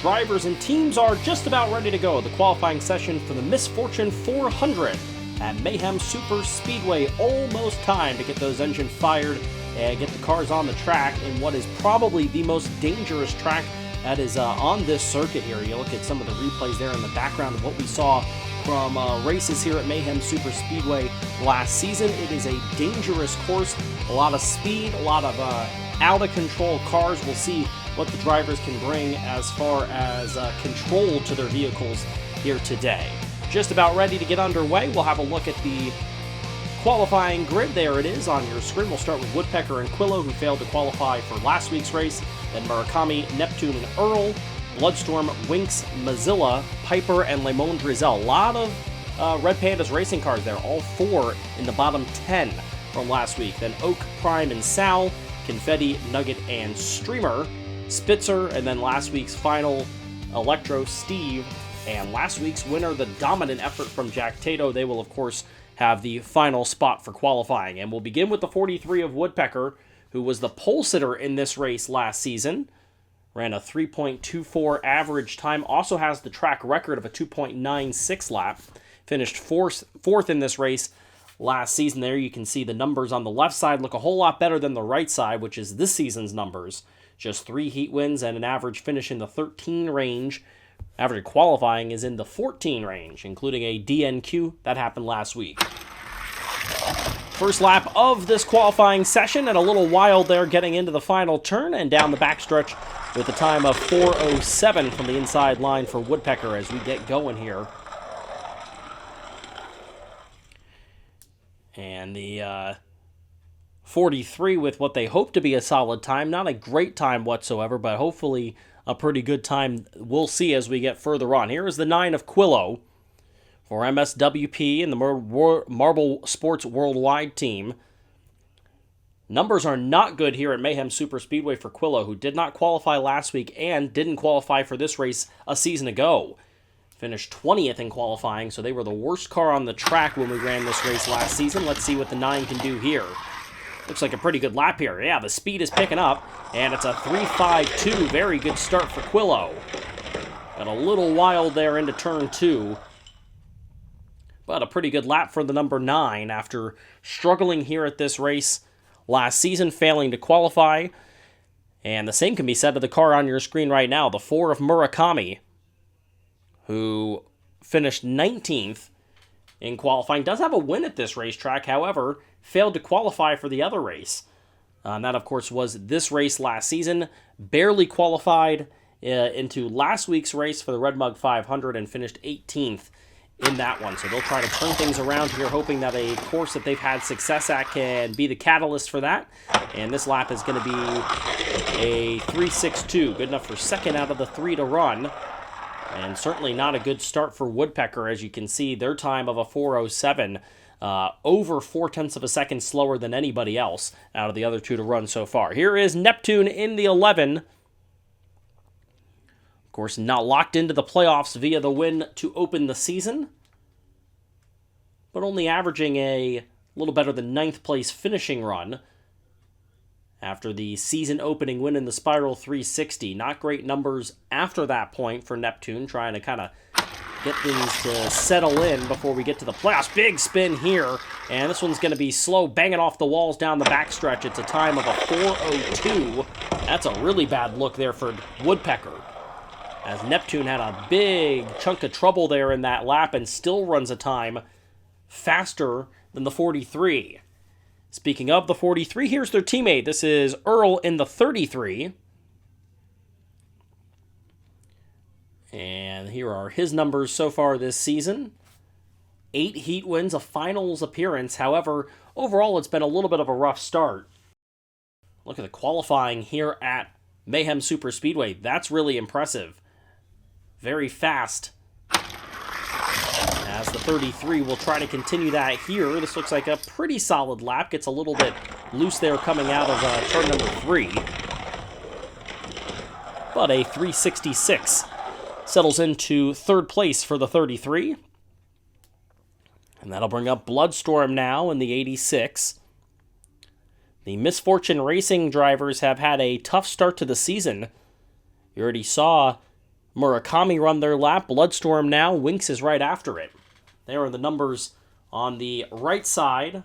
drivers and teams are just about ready to go. The qualifying session for the Misfortune 400 at Mayhem Super Speedway. Almost time to get those engines fired and get the cars on the track in what is probably the most dangerous track that is on this circuit here. You look at some of the replays there in the background of what we saw from races here at Mayhem Super Speedway last season. It is a dangerous course, a lot of speed, a lot of out-of-control cars. We'll see what the drivers can bring as far as control to their vehicles here today. Just about ready to get underway. We'll have a look at the qualifying grid. There it is on your screen. We'll start with Woodpecker and Quillo, who failed to qualify for last week's race. Then Murakami, Neptune, and Earl, Bloodstorm, Winx, Mozilla, Piper, and Lemon Drizel. A lot of Red Pandas racing cars there, all four in the bottom 10 from last week. Then Oak, Prime, and Sal, Confetti, Nugget, and Streamer, Spitzer, and then last week's final, Electro, Steve, and last week's winner, the dominant effort from Jack Tato. They will, of course, have the final spot for qualifying. And we'll begin with the 43 of Woodpecker, who was the pole sitter in this race last season. Ran a 3.24 average time, also has the track record of a 2.96 lap. Finished fourth in this race last season. There you can see the numbers on the left side look a whole lot better than the right side, which is this season's numbers. Just 3 heat wins and an average finish in the 13 range. Average qualifying is in the 14 range, including a DNQ that happened last week. First lap of this qualifying session, and a little wild there getting into the final turn and down the backstretch with a time of 4:07 from the inside line for Woodpecker as we get going here. And the 43 with what they hope to be a solid time. Not a great time whatsoever, but hopefully a pretty good time. We'll see as we get further on. Here is the 9 of Quillo for MSWP and the Marble Sports Worldwide team. Numbers are not good here at Mayhem Super Speedway for Quillo, who did not qualify last week and didn't qualify for this race a season ago. Finished 20th in qualifying, so they were the worst car on the track when we ran this race last season. Let's see what the 9 can do here. Looks like a pretty good lap here. Yeah, the speed is picking up, and it's a 3.52. Very good start for Quillo. Got a little wild there into turn 2. But a pretty good lap for the number 9 after struggling here at this race last season, failing to qualify. And the same can be said of the car on your screen right now, the 4 of Murakami, who finished 19th in qualifying. Does have a win at this racetrack, however, failed to qualify for the other race. And that, of course, was this race last season. Barely qualified into last week's race for the Red Mug 500 and finished 18th in that one. So they'll try to turn things around here, hoping that a course that they've had success at can be the catalyst for that. And this lap is going to be a 3.62, good enough for second out of the 3 to run. And certainly not a good start for Woodpecker. As you can see, their time of a 4.07, over 0.4 of a second slower than anybody else out of the other 2 to run so far. Here is Neptune in the 11. Of course, not locked into the playoffs via the win to open the season, but only averaging a little better than 9th place finishing run after the season opening win in the Spiral 360. Not great numbers after that point for Neptune, trying to kind of get things to settle in before we get to the playoffs. Big spin here, and this one's going to be slow, banging off the walls down the backstretch. It's a time of a 4.02. That's a really bad look there for Woodpecker, as Neptune had a big chunk of trouble there in that lap and still runs a time faster than the 43. Speaking of the 43, here's their teammate. This is Earl in the 33. And here are his numbers so far this season. 8 heat wins, a finals appearance. However, overall it's been a little bit of a rough start. Look at the qualifying here at Mayhem Super Speedway. That's really impressive. Very fast. As the 33 will try to continue that here. This looks like a pretty solid lap. Gets a little bit loose there coming out of turn number 3. But a 3.66 settles into third place for the 33. And that'll bring up Bloodstorm now in the 86. The Misfortune Racing drivers have had a tough start to the season. You already saw Murakami run their lap. Bloodstorm now. Winx is right after it. There are the numbers on the right side.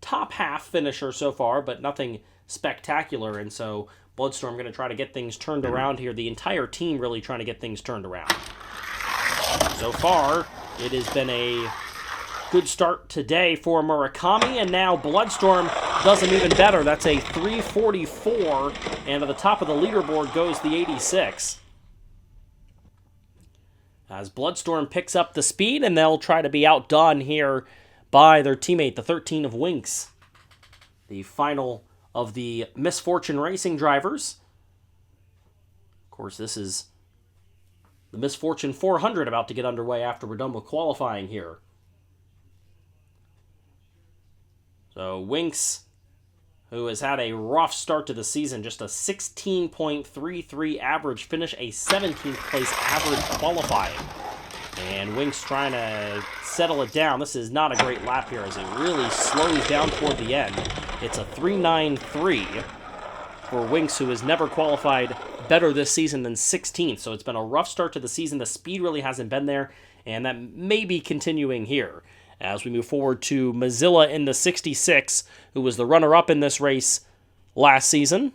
Top half finisher so far, but nothing spectacular. And so Bloodstorm going to try to get things turned around here. The entire team really trying to get things turned around. So far, it has been a good start today for Murakami, and now Bloodstorm does them even better. That's a 344, and to the top of the leaderboard goes the 86. As Bloodstorm picks up the speed, and they'll try to be outdone here by their teammate, the 13 of Winx. The final of the Misfortune Racing drivers. Of course, this is the Misfortune 400 about to get underway after we're done with qualifying here. So Winx, who has had a rough start to the season, just a 16.33 average finish, a 17th place average qualifying. And Winx trying to settle it down. This is not a great lap here as it really slows down toward the end. It's a 3.93 for Winx, who has never qualified better this season than 16th. So it's been a rough start to the season. The speed really hasn't been there, and that may be continuing here as we move forward to Mozilla in the 66, who was the runner-up in this race last season.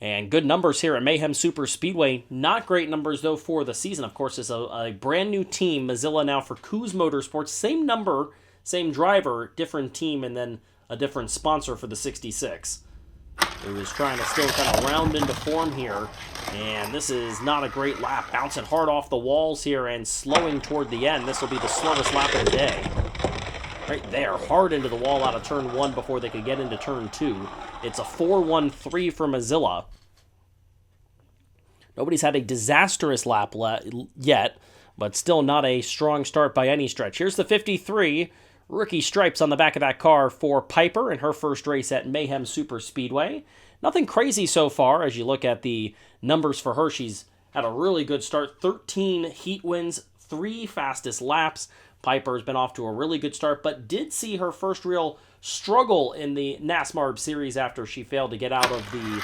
And good numbers here at Mayhem Super Speedway. Not great numbers, though, for the season. Of course, it's a brand new team. Mozilla now for Coos Motorsports. Same number, same driver, different team, and then a different sponsor for the 66. Who is trying to still kind of round into form here. And this is not a great lap. Bouncing hard off the walls here and slowing toward the end. This will be the slowest lap of the day. Right there, hard into the wall out of turn 1 before they could get into turn 2. It's a 4.13 for Mozilla. Nobody's had a disastrous lap yet, but still not a strong start by any stretch. Here's the 53. Rookie stripes on the back of that car for Piper in her first race at Mayhem Super Speedway. Nothing crazy so far as you look at the numbers for her. She's had a really good start. 13 heat wins, 3 fastest laps. Piper's been off to a really good start, but did see her first real struggle in the NASMARB series after she failed to get out of the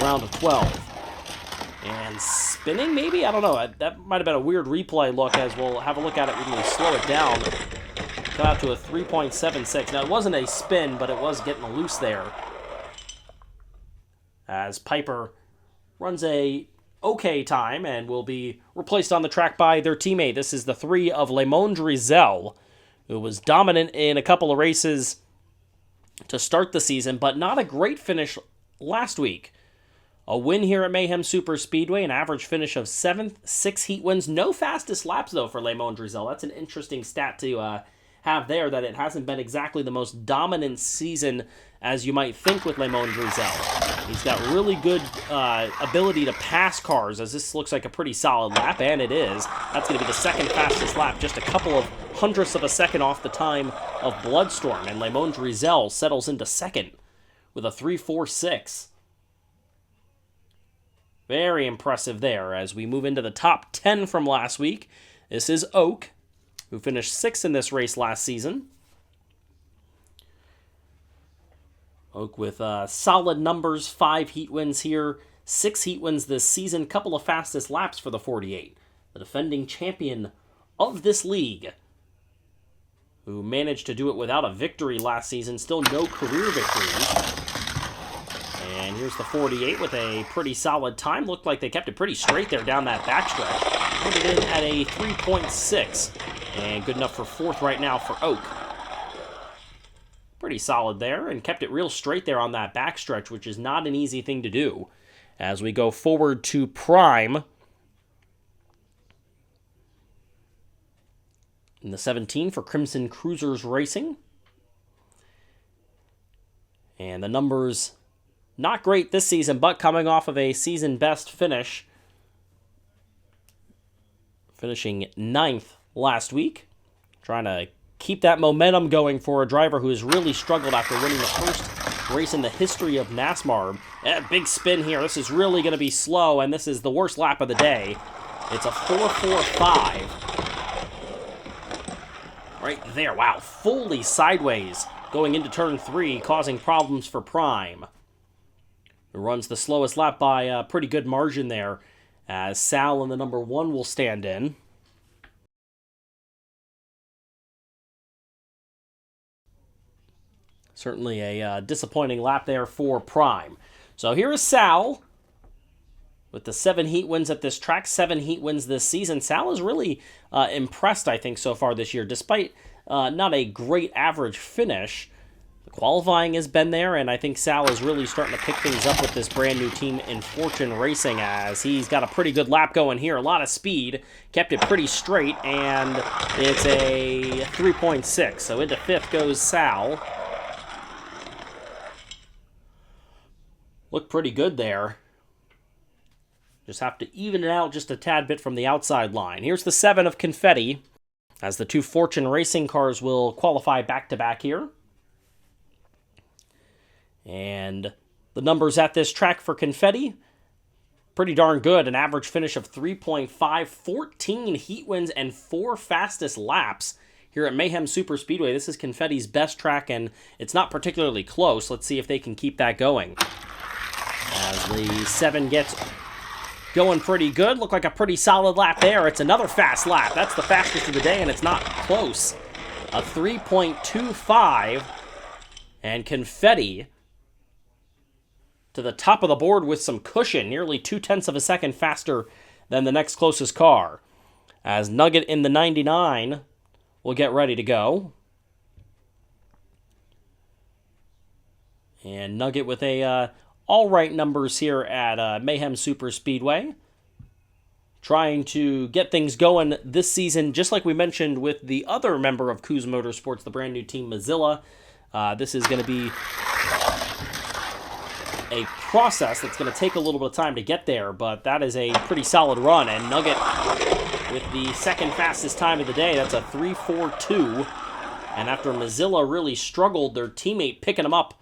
round of 12. And spinning, maybe? I don't know. That might have been a weird replay look, as we'll have a look at it when we slow it down. Got out to a 3.76. Now, it wasn't a spin, but it was getting loose there. As Piper runs a okay time and will be replaced on the track by their teammate. This is the 3 of Lemon Drizel, who was dominant in a couple of races to start the season, but not a great finish last week. A win here at Mayhem Super Speedway, an average finish of 7th, 6 heat wins. No fastest laps, though, for Lemon Drizel. That's an interesting stat to have there, that it hasn't been exactly the most dominant season as you might think with Lemon Drizel. He's got really good ability to pass cars, as this looks like a pretty solid lap, and it is. That's going to be the second fastest lap, just a couple of hundredths of a second off the time of Bloodstorm, and Lemon Drizel settles into second with a 3.46. Very impressive there as we move into the top 10 from last week. This is Oak, who finished 6th in this race last season. Oak with solid numbers, 5 heat wins here, 6 heat wins this season, couple of fastest laps for the 48. The defending champion of this league, who managed to do it without a victory last season, still no career victories. And here's the 48 with a pretty solid time. Looked like they kept it pretty straight there down that backstretch. Put it in at a 3.6. And good enough for 4th right now for Oak. Pretty solid there, and kept it real straight there on that backstretch, which is not an easy thing to do. As we go forward to Prime in the 17 for Crimson Cruisers Racing. And the numbers, not great this season, but coming off of a season best finish. Finishing 9th last week. Trying to keep that momentum going for a driver who has really struggled after winning the first race in the history of NASMARB. Big spin here. This is really going to be slow, and this is the worst lap of the day. It's a 4.45. Right there. Wow. Fully sideways going into turn 3, causing problems for Prime. who runs the slowest lap by a pretty good margin there, as Sal in the number 1 will stand in. Certainly a disappointing lap there for Prime. So here is Sal with the 7 heat wins at this track, 7 heat wins this season. Sal is really impressed, I think, so far this year, despite not a great average finish. The qualifying has been there, and I think Sal is really starting to pick things up with this brand new team in Fortune Racing, as he's got a pretty good lap going here, a lot of speed, kept it pretty straight, and it's a 3.6. So into 5th goes Sal. Looked pretty good there. Just have to even it out just a tad bit from the outside line. Here's the 7 of Confetti, as the 2 Fortune Racing cars will qualify back-to-back here. And the numbers at this track for Confetti, pretty darn good. An average finish of 3.5, 14 heat wins, and 4 fastest laps here at Mayhem Super Speedway. This is Confetti's best track, and it's not particularly close. Let's see if they can keep that going. As the 7 gets going pretty good. Looked like a pretty solid lap there. It's another fast lap. That's the fastest of the day, and it's not close. A 3.25, and Confetti to the top of the board with some cushion, nearly 0.2 of a second faster than the next closest car. As Nugget in the 99 will get ready to go. And Nugget with a all right numbers here at Mayhem Super Speedway. Trying to get things going this season, just like we mentioned with the other member of Coos Motorsports, the brand new team Mozilla. This is going to be a process that's going to take a little bit of time to get there, but that is a pretty solid run. And Nugget with the second fastest time of the day, that's a 3.42. And after Mozilla really struggled, their teammate picking him up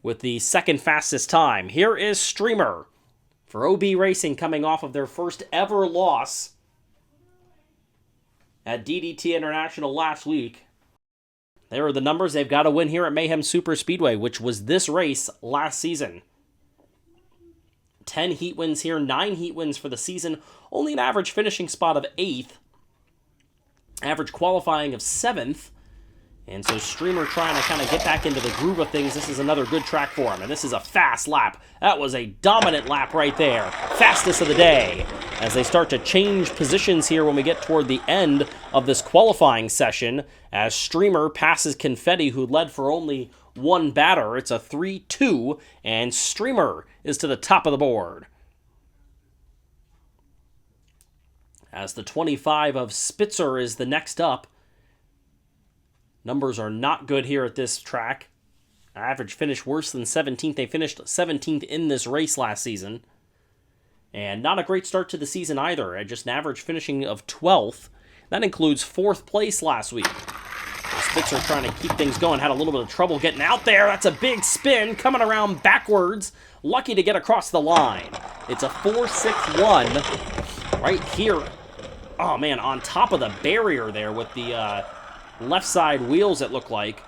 with the second fastest time. Here is Streamer for OB Racing, coming off of their first ever loss at DDT International last week. There are the numbers. They've got to win here at Mayhem Super Speedway, which was this race last season. 10 heat wins here, 9 heat wins for the season, only an average finishing spot of 8th, average qualifying of 7th. And so Streamer trying to kind of get back into the groove of things. This is another good track for him, and this is a fast lap. That was a dominant lap right there. Fastest of the day. As they start to change positions here when we get toward the end of this qualifying session, as Streamer passes Confetti, who led for only 1 batter. It's a 3-2, and Streamer is to the top of the board. As the 25 of Spitzer is the next up. Numbers are not good here at this track. Average finish worse than 17th. They finished 17th in this race last season. And not a great start to the season either. Just an average finishing of 12th. That includes 4th place last week. Spitzer trying to keep things going. Had a little bit of trouble getting out there. That's a big spin. Coming around backwards. Lucky to get across the line. It's a 4.61 right here. Oh man, on top of the barrier there with the left side wheels, it looked like.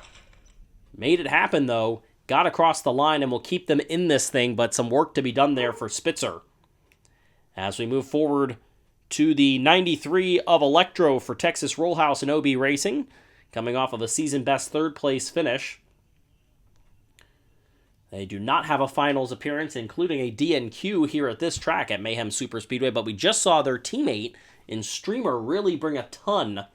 Made it happen, though. Got across the line and will keep them in this thing, but some work to be done there for Spitzer. As we move forward to the 93 of Electro for Texas Rollhouse and OB Racing, coming off of a season-best 3rd place finish. They do not have a finals appearance, including a DNQ here at this track at Mayhem Super Speedway, but we just saw their teammate in Streamer really bring a ton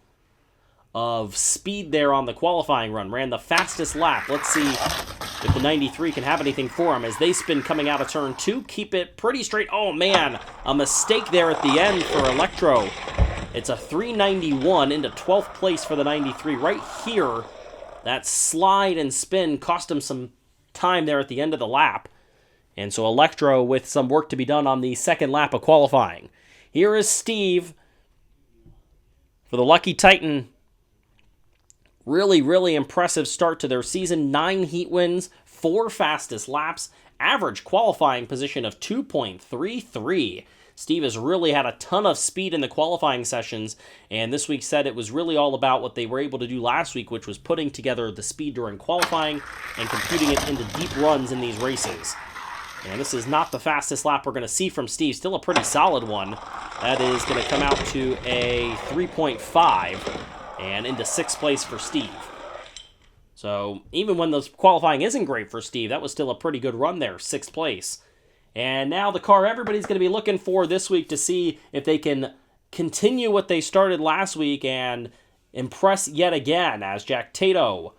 of speed there on the qualifying run. Ran the fastest lap. Let's see if the 93 can have anything for him as they spin coming out of turn 2. Keep it pretty straight. Oh man, a mistake there at the end for Electro. It's a 391 into 12th place for the 93. Right here, that slide and spin cost him some time there at the end of the lap. And so Electro with some work to be done on the second lap of qualifying. Here is Steve for the Lucky Titan. Really, really impressive start to their season. 9 heat wins, 4 fastest laps, average qualifying position of 2.33. Steve has really had a ton of speed in the qualifying sessions, and this week said it was really all about what they were able to do last week, which was putting together the speed during qualifying and computing it into deep runs in these races. And this is not the fastest lap we're going to see from Steve. Still a pretty solid one. That is going to come out to a 3.5 and into 6th place for Steve. So even when the qualifying isn't great for Steve, that was still a pretty good run there, 6th place. And now the car everybody's going to be looking for this week to see if they can continue what they started last week and impress yet again, as Jack Tato.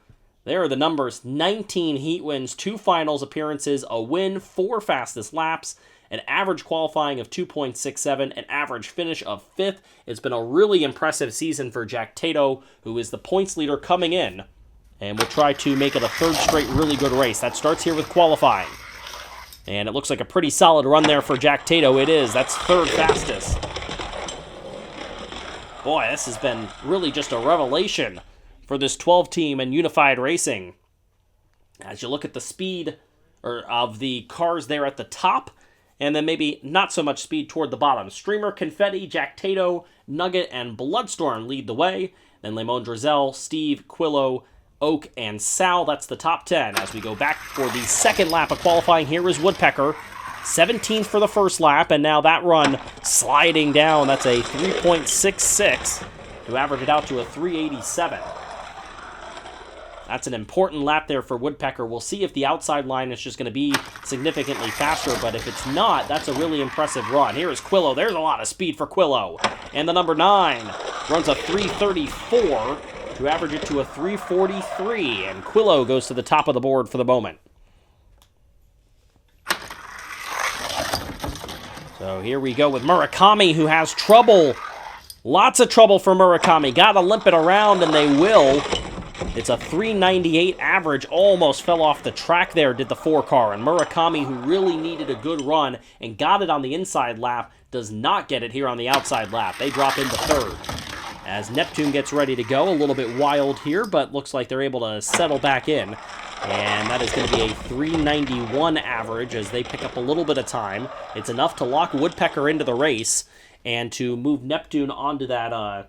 There are the numbers: 19 heat wins, 2 finals appearances, a win, 4 fastest laps, an average qualifying of 2.67, an average finish of 5th. It's been a really impressive season for Jack Tato, who is the points leader coming in, and will try to make it a 3rd straight really good race. That starts here with qualifying. And it looks like a pretty solid run there for Jack Tato. It is. That's 3rd fastest. Boy, this has been really just a revelation for this 12-team and Unified Racing. As you look at the speed of the cars there at the top, and then maybe not so much speed toward the bottom. Streamer, Confetti, Jack Tato, Nugget, and Bloodstorm lead the way. Then Lemon Drizel, Steve, Quillo, Oak, and Sal. That's the top 10. As we go back for the 2nd lap of qualifying, here is Woodpecker. 17th for the 1st lap, and now that run sliding down. That's a 3.66 to average it out to a 387. That's an important lap there for Woodpecker. We'll see if the outside line is just going to be significantly faster, but if it's not, that's a really impressive run. Here is Quillo. There's a lot of speed for Quillo. And the number 9 runs a 334 to average it to a 343, and Quillo goes to the top of the board for the moment. So here we go with Murakami, who has trouble. Lots of trouble for Murakami. Got to limp it around, and they will. It's a 398 average. Almost fell off the track there, did the 4 car. And Murakami, who really needed a good run and got it on the inside lap, does not get it here on the outside lap. They drop into 3rd. As Neptune gets ready to go, a little bit wild here, but looks like they're able to settle back in. And that is going to be a 391 average as they pick up a little bit of time. It's enough to lock Woodpecker into the race and to move Neptune onto that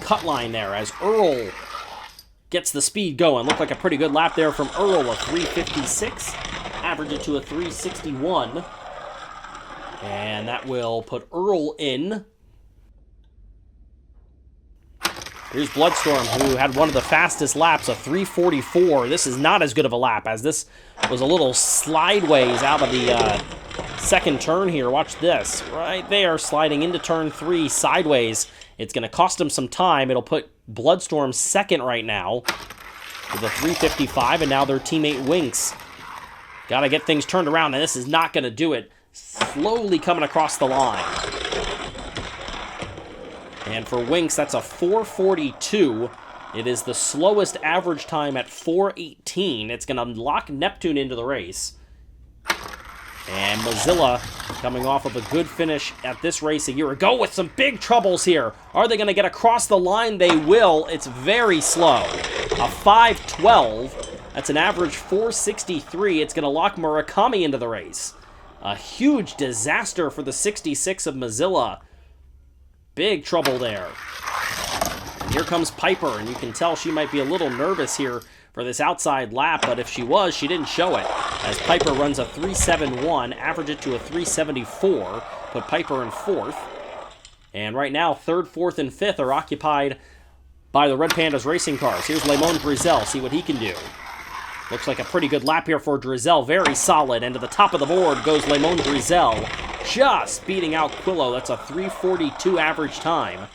cut line there as Earl gets the speed going. Looked like a pretty good lap there from Earl, a 356. Average it to a 361. And that will put Earl in. Here's Bloodstorm, who had one of the fastest laps, a 344. This is not as good of a lap, as this was a little slideways out of the 2nd turn here. Watch this. Right there, sliding into turn 3 sideways. It's going to cost him some time. It'll put Bloodstorm 2nd right now with a 355, and now their teammate Winks. Got to get things turned around, and this is not going to do it. Slowly coming across the line. And for Winks, that's a 442. It is the slowest average time at 418. It's going to lock Neptune into the race. And Mozilla coming off of a good finish at this race a year ago with some big troubles here. Are they going to get across the line? They will. It's very slow. A 512. That's an average 463. It's going to lock Murakami into the race. A huge disaster for the 66 of Mozilla. Big trouble there. And here comes Piper, and you can tell she might be a little nervous here for this outside lap, but if she was, she didn't show it. As Piper runs a 371, average it to a 374, put Piper in 4th. And right now, 3rd, 4th, and 5th are occupied by the Red Pandas racing cars. Here's Lemon Drizel, see what he can do. Looks like a pretty good lap here for Drizel, very solid, and to the top of the board goes Lemon Drizel, just beating out Quillo. That's a 342 average time.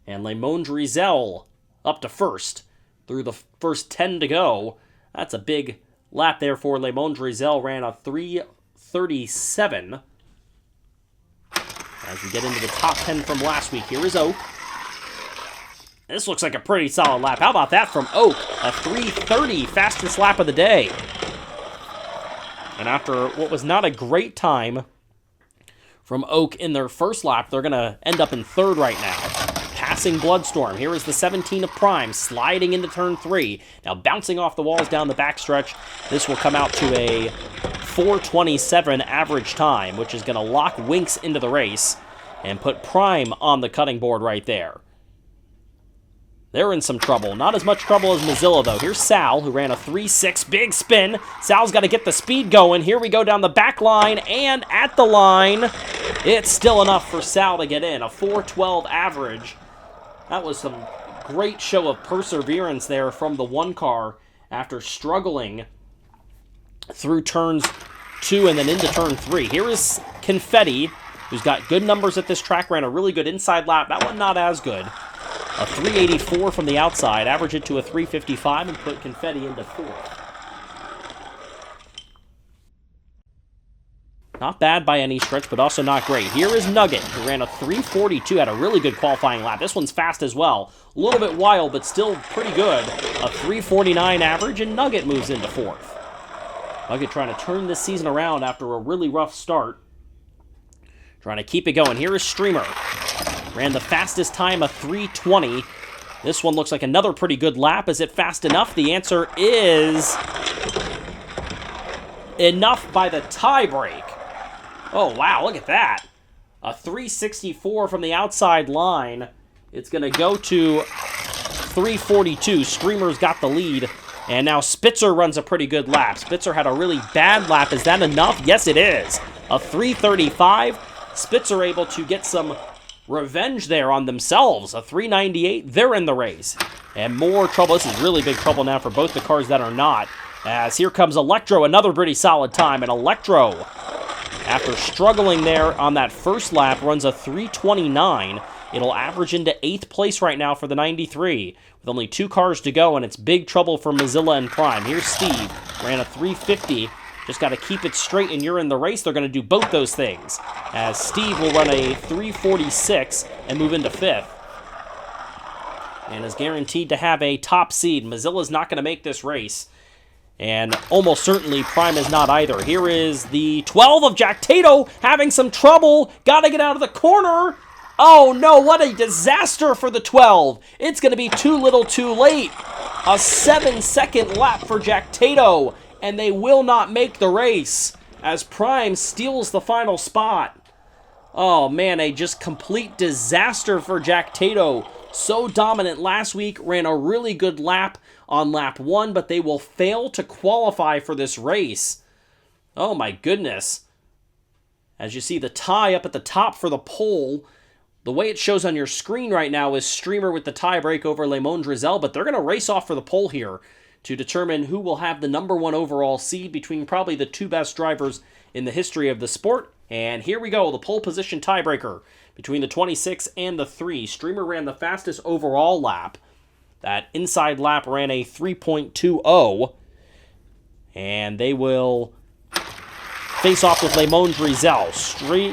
And Lemon Drizel up to 1st through the first 10 to go. That's a big lap there for Lemon Drizel, ran a 337. As we get into the top 10 from last week, here is Oak. This looks like a pretty solid lap. How about that from Oak? A 330, fastest lap of the day. And after what was not a great time from Oak in their first lap, they're going to end up in 3rd right now. Passing Bloodstorm. Here is the 17 of Prime, sliding into turn 3. Now bouncing off the walls down the backstretch. This will come out to a 4:27 average time, which is going to lock Winks into the race and put Prime on the cutting board right there. They're in some trouble. Not as much trouble as Mozilla, though. Here's Sal, who ran a 3.6 big spin. Sal's got to get the speed going. Here we go down the back line, and at the line, it's still enough for Sal to get in. A 4.12 average. That was some great show of perseverance there from the one car after struggling through turns 2 and then into turn 3. Here is Confetti, who's got good numbers at this track, ran a really good inside lap. That one not as good. A 3.84 from the outside, average it to a 3.55 and put Confetti into 4th. Not bad by any stretch, but also not great. Here is Nugget, who ran a 3.42, had a really good qualifying lap. This one's fast as well. A little bit wild, but still pretty good. A 3.49 average, and Nugget moves into 4th. Nugget trying to turn this season around after a really rough start. Trying to keep it going. Here is Streamer. Ran the fastest time, a 3.20. This one looks like another pretty good lap. Is it fast enough? The answer is enough by the tie break. Oh, wow, look at that. A 3.64 from the outside line. It's going to go to 3.42. Streamer's got the lead. And now Spitzer runs a pretty good lap. Spitzer had a really bad lap. Is that enough? Yes, it is. A 3.35. Spitzer able to get some revenge there on themselves. A 3.98. They're in the race. And more trouble. This is really big trouble now for both the cars that are not. As here comes Electro, another pretty solid time. And Electro, after struggling there on that first lap, runs a 3.29. It'll average into 8th place right now for the 93. With only 2 cars to go, and it's big trouble for Mozilla and Prime. Here's Steve. Ran a 3.50. Just got to keep it straight, and you're in the race. They're going to do both those things. As Steve will run a 3.46 and move into 5th. And is guaranteed to have a top seed. Mozilla's not going to make this race. And almost certainly Prime is not either. Here is the 12 of Jack Tato having some trouble. Got to get out of the corner. Oh no, what a disaster for the 12. It's going to be too little too late. A 7-second lap for Jack Tato. And they will not make the race as Prime steals the final spot. Oh man, a just complete disaster for Jack Tato. So dominant last week, ran a really good lap on lap 1, but they will fail to qualify for this race. Oh my goodness. As you see the tie up at the top for the pole, the way it shows on your screen right now is Streamer with the tie break over Lemon Drizel, but they're going to race off for the pole here to determine who will have the number 1 overall seed between probably the 2 best drivers in the history of the sport. And here we go, the pole position tiebreaker between the 26 and the 3. Streamer ran the fastest overall lap. That inside lap ran a 3.20. And they will face off with Lemon Drizel.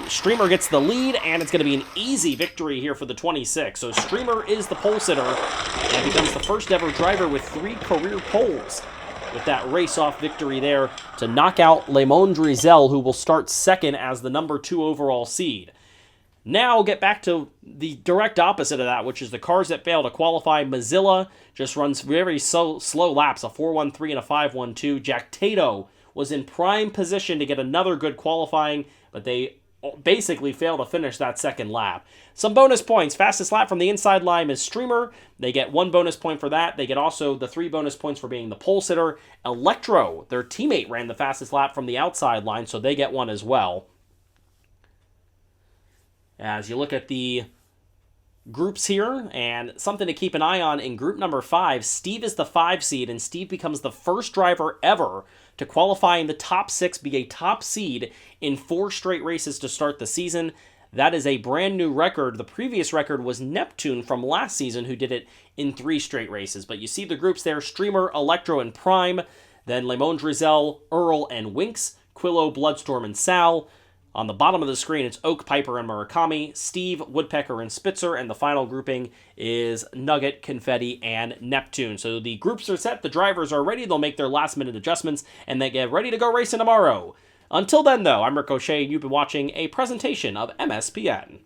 Streamer gets the lead, and it's going to be an easy victory here for the 26. So Streamer is the pole sitter and becomes the first ever driver with 3 career poles with that race-off victory there to knock out Lemon Drizel, who will start second as the number 2 overall seed. Now we'll get back to the direct opposite of that, which is the cars that fail to qualify. Mozilla just runs very slow laps, a 4.13 and a 5.12. Jack Tato was in prime position to get another good qualifying, but they basically failed to finish that second lap. Some bonus points. Fastest lap from the inside line is Streamer. They get 1 bonus point for that. They get also the 3 bonus points for being the pole sitter. Electro, their teammate, ran the fastest lap from the outside line, so they get 1 as well. As you look at the groups here, and something to keep an eye on in group number 5, Steve is the 5 seed, and Steve becomes the first driver ever to qualify in the top 6, be a top seed in 4 straight races to start the season. That is a brand new record. The previous record was Neptune from last season, who did it in 3 straight races. But you see the groups there, Streamer, Electro, and Prime, then Lemon Drizel, Earl, and Winks, Quillo, Bloodstorm, and Sal. On the bottom of the screen, it's Oak, Piper, and Murakami, Steve, Woodpecker, and Spitzer, and the final grouping is Nugget, Confetti, and Neptune. So the groups are set, the drivers are ready, they'll make their last-minute adjustments, and they get ready to go racing tomorrow. Until then, though, I'm Rick O'Shea, and you've been watching a presentation of MSPN.